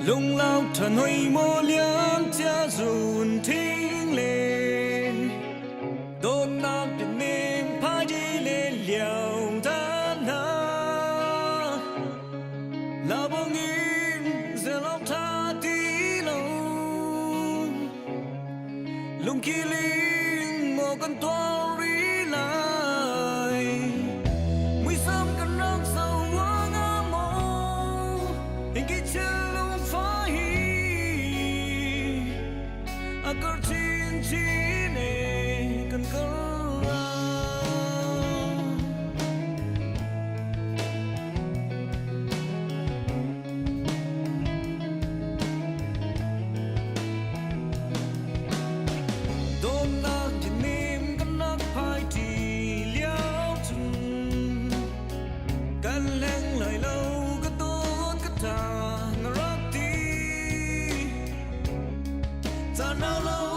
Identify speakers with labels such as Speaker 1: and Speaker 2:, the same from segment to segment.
Speaker 1: lung lao thần hồi mô liang cha dùn thinh lên đôn nát đến niềm phai đi lên liều ta na là bao nghìn giờ lao tha tí lâu lung kia linh một con toa rí lại mùi sớm cần nắng sầu hoa ngã màu hình kia chưa lung phai agar cincin kan kerang donat jenim kanak phai ti liao chun kan leng lai lâu ka ton ka ta ngarak ti ta na lâu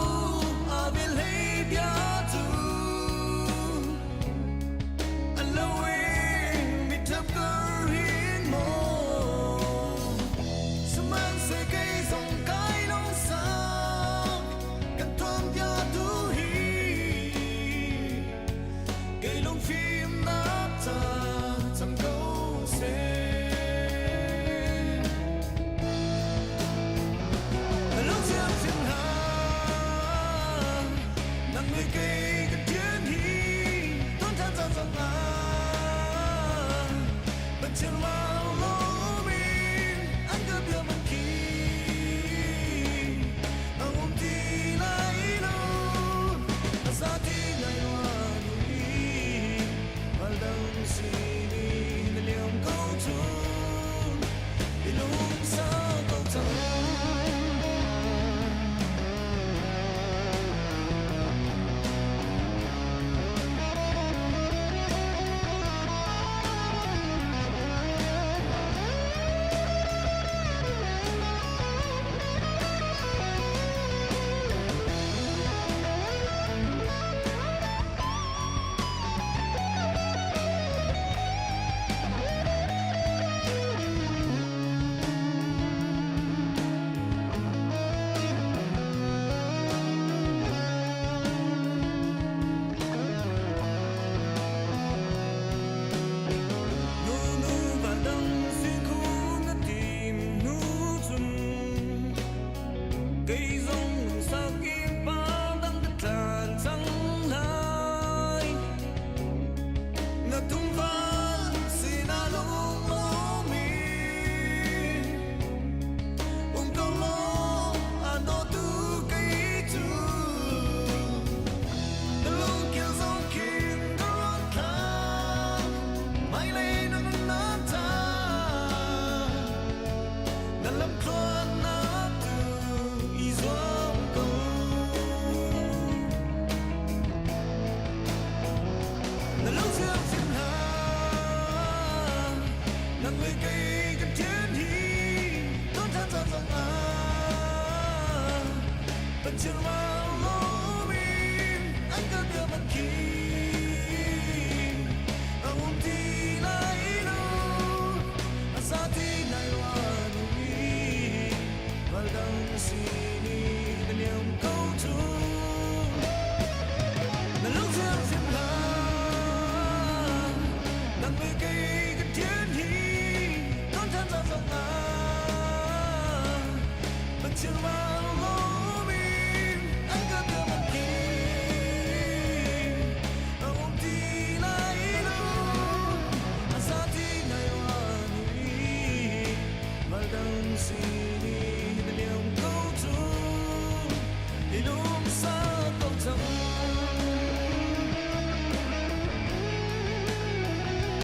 Speaker 2: But you're